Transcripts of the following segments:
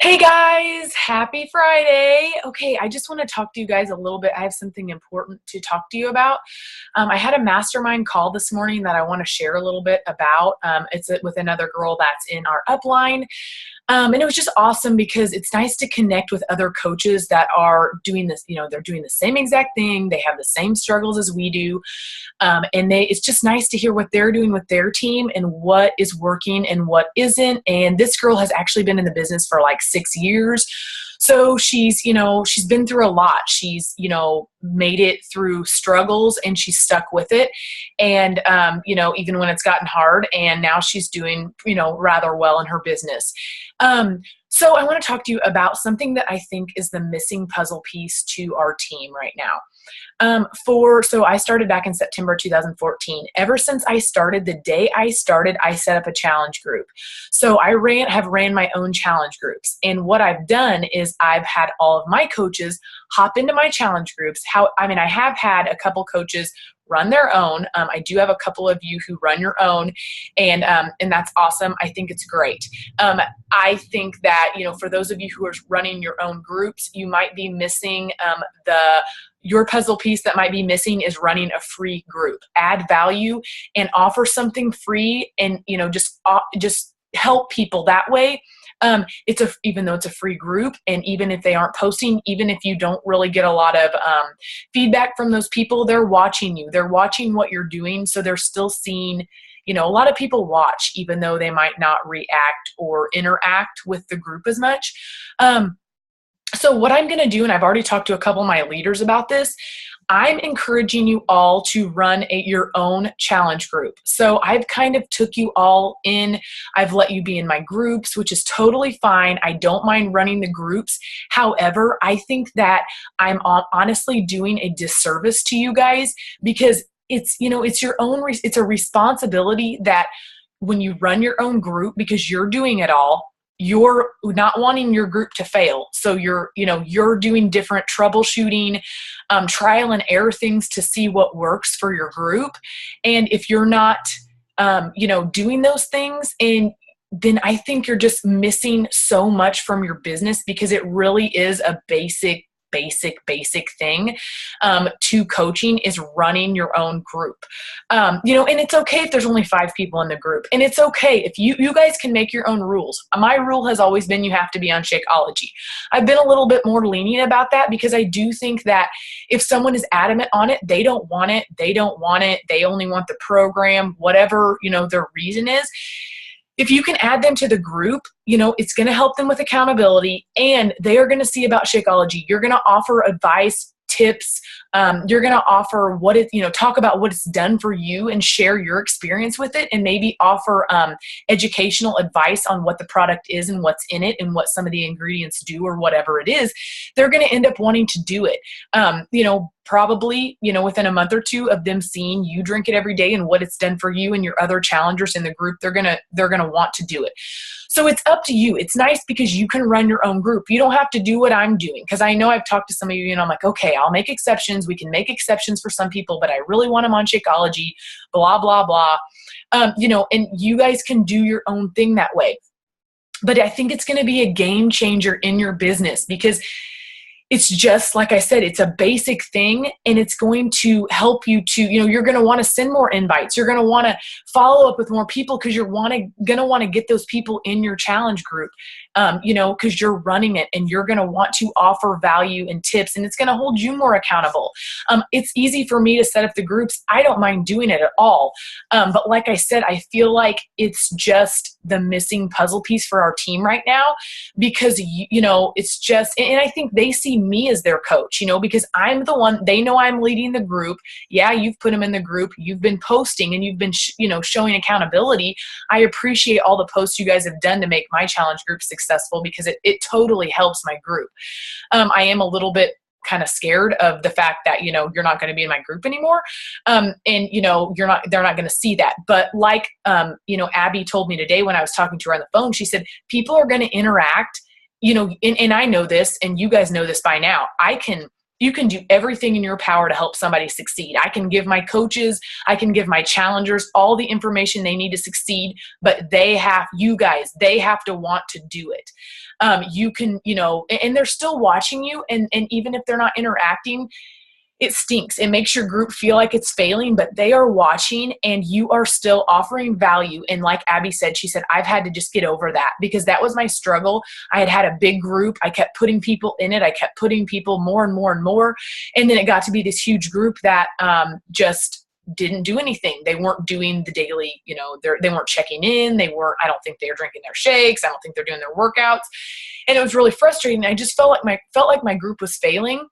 Hey guys, happy Friday. Okay, I just want to talk to you guys a little bit. I have something important to talk to you about. I had a mastermind call this morning that I want to share a little bit about. It's with another girl that's in our upline. And it was just awesome because it's nice to connect with other coaches that are doing this, they're doing the same exact thing. They have the same struggles as we do. It's just nice to hear what they're doing with their team and what is working and what isn't. And this girl has actually been in the business for like 6 years. So she's been through a lot. She's, made it through struggles and she's stuck with it. And, even when it's gotten hard, and now she's doing, rather well in her business. So I want to talk to you about something that I think is the missing puzzle piece to our team right now. So I started back in September 2014. Ever since I started, the day I started, I set up a challenge group. So I have ran my own challenge groups. And what I've done is I've had all of my coaches hop into my challenge groups. I have had a couple coaches run their own. I do have a couple of you who run your own, and that's awesome. I think it's great. I think that, for those of you who are running your own groups, you might be missing your puzzle piece that might be missing is running a free group. Add value and offer something free, and just help people that way. Even though it's a free group, and even if they aren't posting, even if you don't really get a lot of feedback from those people, they're watching you. They're watching what you're doing, so they're still seeing. A lot of people watch, even though they might not react or interact with the group as much. So what I'm going to do, and I've already talked to a couple of my leaders about this, I'm encouraging you all to run your own challenge group. So I've kind of took you all in. I've let you be in my groups, which is totally fine. I don't mind running the groups. However, I think that I'm honestly doing a disservice to you guys, because it's it's a responsibility that when you run your own group, because you're doing it all, you're not wanting your group to fail. So you're doing different troubleshooting, trial and error things to see what works for your group. And if you're not, doing those things, and then I think you're just missing so much from your business, because it really is a basic thing to coaching, is running your own group. And it's okay if there's only 5 people in the group, and it's okay if you guys can make your own rules. My rule has always been you have to be on Shakeology. I've been a little bit more lenient about that, because I do think that if someone is adamant on it, they don't want it, they only want the program, whatever, their reason is. If you can add them to the group, it's going to help them with accountability, and they are going to see about Shakeology. You're going to offer advice, tips. You're going to offer talk about what it's done for you and share your experience with it, and maybe offer educational advice on what the product is and what's in it and what some of the ingredients do, or whatever it is. They're going to end up wanting to do it. Probably, within a month or two of them seeing you drink it every day and what it's done for you and your other challengers in the group, they're going to want to do it. So it's up to you. It's nice because you can run your own group. You don't have to do what I'm doing, because I know I've talked to some of you and I'm like, okay, I'll make exceptions. We can make exceptions for some people, but I really want them on Shakeology, blah, blah, blah. And you guys can do your own thing that way. But I think it's going to be a game changer in your business, because it's just, like I said, it's a basic thing, and it's going to help you to, you're going to want to send more invites. You're going to want to follow up with more people, because you're going to want to get those people in your challenge group, because you're running it, and you're going to want to offer value and tips, and it's going to hold you more accountable. It's easy for me to set up the groups. I don't mind doing it at all. But like I said, I feel like it's just the missing puzzle piece for our team right now, because, it's just, and I think they see me as their coach, because I'm the one, they know I'm leading the group. Yeah, you've put them in the group. You've been posting, and you've been, showing accountability. I appreciate all the posts you guys have done to make my challenge group successful, because it totally helps my group. I am a little bit kind of scared of the fact that, you're not going to be in my group anymore. And, they're not going to see that. But like, Abby told me today when I was talking to her on the phone, she said, people are going to interact, and I know this, and you guys know this by now. I can You can do everything in your power to help somebody succeed. I can give my coaches, I can give my challengers all the information they need to succeed, but they have to want to do it. You can, and they're still watching you. And even if they're not interacting, it stinks. It makes your group feel like it's failing, but they are watching and you are still offering value. And like Abby said, she said, I've had to just get over that because that was my struggle. I had a big group. I kept putting people in it. I kept putting people more and more and more. And then it got to be this huge group that just didn't do anything. They weren't doing the daily, they weren't checking in. I don't think they were drinking their shakes. I don't think they're doing their workouts. And it was really frustrating. I just felt like my group was failing.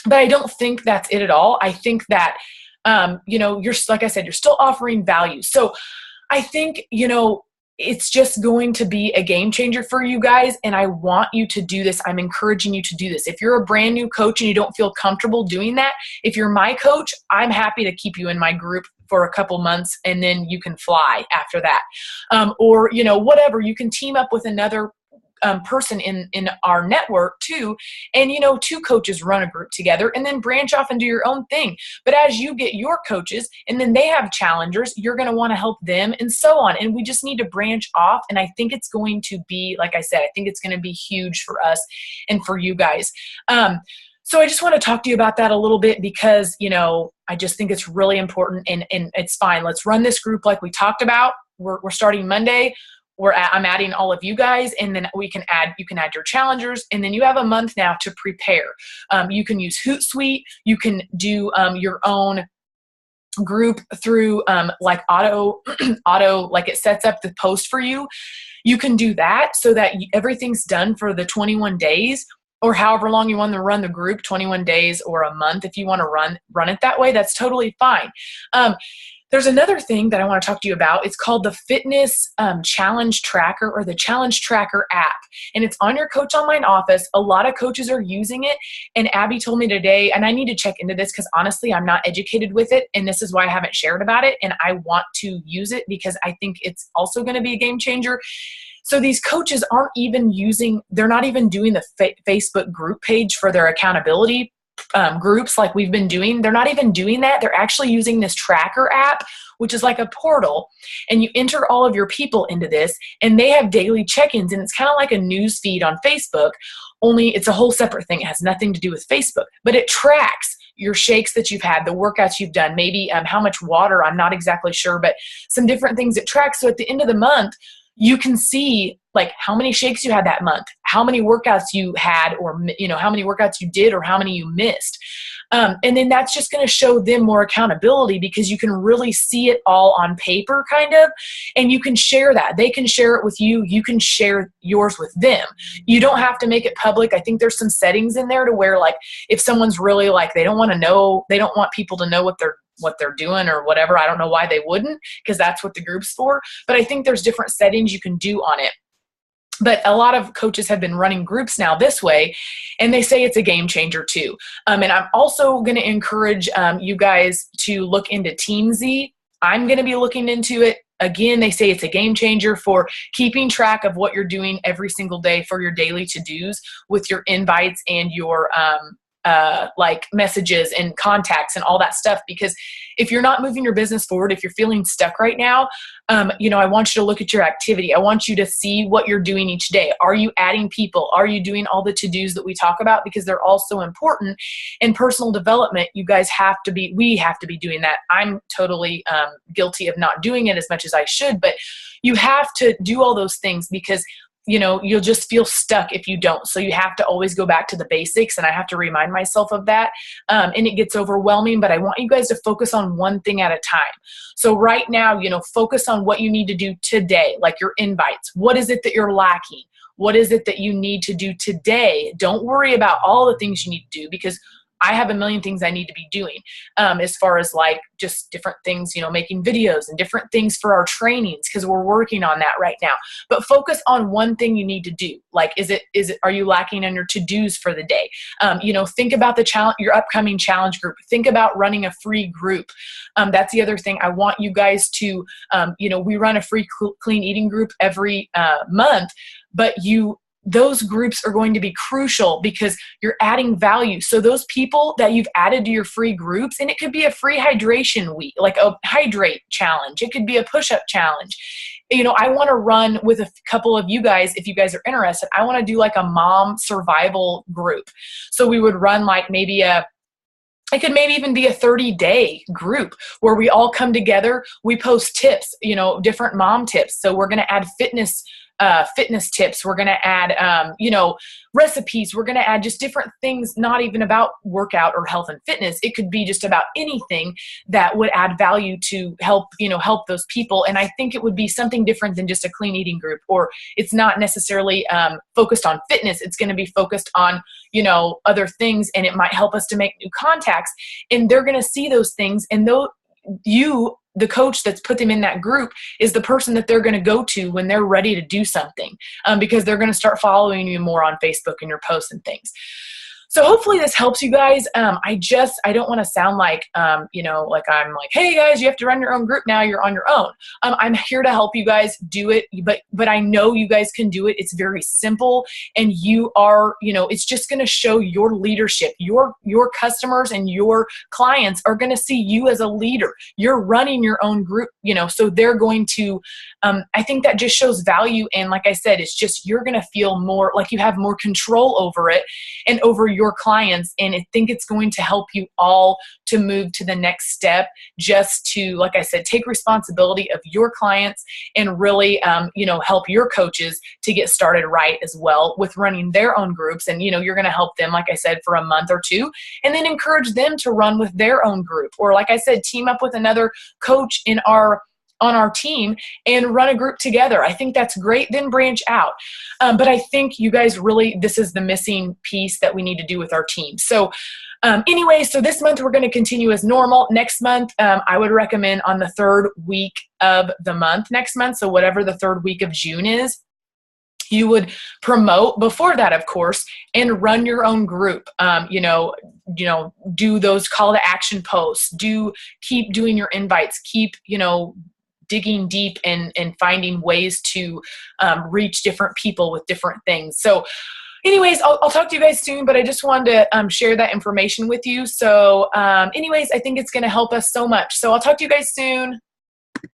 But I don't think that's it at all. I think that, you're, like I said, you're still offering value. So I think, it's just going to be a game changer for you guys. And I want you to do this. I'm encouraging you to do this. If you're a brand new coach and you don't feel comfortable doing that, if you're my coach, I'm happy to keep you in my group for a couple months and then you can fly after that. Or, whatever, you can team up with another person in our network too. And, two coaches run a group together and then branch off and do your own thing. But as you get your coaches and then they have challengers, you're going to want to help them and so on. And we just need to branch off. And I think it's going to be, like I said, I think it's going to be huge for us and for you guys. So I just want to talk to you about that a little bit because, I just think it's really important and it's fine. Let's run this group like we talked about. We're starting Monday. I'm adding all of you guys, and then you can add your challengers, and then you have a month now to prepare. You can use Hootsuite. You can do your own group through like auto, like it sets up the post for you. You can do that so that everything's done for the 21 days or however long you want to run the group, 21 days or a month. If you want to run it that way, that's totally fine. There's another thing that I want to talk to you about. It's called the Fitness Challenge Tracker or the Challenge Tracker app. And it's on your Coach Online office. A lot of coaches are using it. And Abby told me today, and I need to check into this because honestly, I'm not educated with it. And this is why I haven't shared about it. And I want to use it because I think it's also going to be a game changer. So these coaches they're not even doing the Facebook group page for their accountability groups like we've been doing. They're not even doing that. They're actually using this tracker app, which is like a portal, and you enter all of your people into this and they have daily check-ins, and it's kind of like a news feed on Facebook, only it's a whole separate thing. It has nothing to do with Facebook, but it tracks your shakes that you've had, the workouts you've done, maybe how much water, I'm not exactly sure, but some different things it tracks. So at the end of the month, you can see like how many shakes you had that month, how many workouts you had, or, how many workouts you did or how many you missed. And then that's just going to show them more accountability because you can really see it all on paper kind of, and you can share that. They can share it with you. You can share yours with them. You don't have to make it public. I think there's some settings in there to where like, if someone's really like, they don't want people to know what they're doing or whatever. I don't know why they wouldn't, because that's what the group's for. But I think there's different settings you can do on it. But a lot of coaches have been running groups now this way, and they say it's a game changer too. And I'm also going to encourage you guys to look into TeamZ. I'm going to be looking into it. Again, they say it's a game changer for keeping track of what you're doing every single day for your daily to-dos with your invites and your like messages and contacts and all that stuff. Because if you're not moving your business forward, if you're feeling stuck right now, I want you to look at your activity. I want you to see what you're doing each day. Are you adding people? Are you doing all the to-dos that we talk about? Because they're all so important. In personal development, we have to be doing that. I'm totally guilty of not doing it as much as I should, but you have to do all those things because you'll just feel stuck if you don't. So you have to always go back to the basics, and I have to remind myself of that. And it gets overwhelming, but I want you guys to focus on one thing at a time. So right now, focus on what you need to do today, like your invites. What is it that you're lacking? What is it that you need to do today? Don't worry about all the things you need to do because I have a million things I need to be doing as far as like just different things, making videos and different things for our trainings because we're working on that right now. But focus on one thing you need to do. Like, are you lacking in your to-dos for the day? Think about your upcoming challenge group. Think about running a free group. That's the other thing I want you guys to, we run a free clean eating group every month, but those groups are going to be crucial because you're adding value. So those people that you've added to your free groups, and it could be a free hydration week, like a hydrate challenge. It could be a push-up challenge. I want to run with a couple of you guys, if you guys are interested. I want to do like a mom survival group. So we would run like it could maybe even be a 30-day group where we all come together. We post tips, different mom tips. So we're going to add fitness tips. We're going to add, recipes. We're going to add just different things, not even about workout or health and fitness. It could be just about anything that would add value to help those people. And I think it would be something different than just a clean eating group, or it's not necessarily focused on fitness. It's going to be focused on, other things, and it might help us to make new contacts, and they're going to see those things. And though the coach that's put them in that group is the person that they're going to go to when they're ready to do something, because they're going to start following you more on Facebook and your posts and things. So hopefully this helps you guys. I don't want to sound like, like I'm like, hey guys, you have to run your own group now. You're on your own. I'm here to help you guys do it, but I know you guys can do it. It's very simple, and you are, it's just going to show your leadership. Your customers and your clients are going to see you as a leader. You're running your own group, so they're going to, I think that just shows value. And like I said, it's just, you're going to feel more like you have more control over it and over your clients. And I think it's going to help you all to move to the next step, just to, like I said, take responsibility of your clients and really, help your coaches to get started right as well with running their own groups. And, you're going to help them, like I said, for a month or two, and then encourage them to run with their own group. Or like I said, team up with another coach on our team and run a group together. I think that's great. Then branch out. But I think you guys really, this is the missing piece that we need to do with our team. So anyway, so this month we're going to continue as normal. Next month, I would recommend on the third week of the month next month. So whatever the third week of June is, you would promote before that, of course, and run your own group. Do those call to action posts, keep doing your invites, keep, digging deep and finding ways to reach different people with different things. So anyways, I'll talk to you guys soon, but I just wanted to share that information with you. So anyways, I think it's going to help us so much. So I'll talk to you guys soon.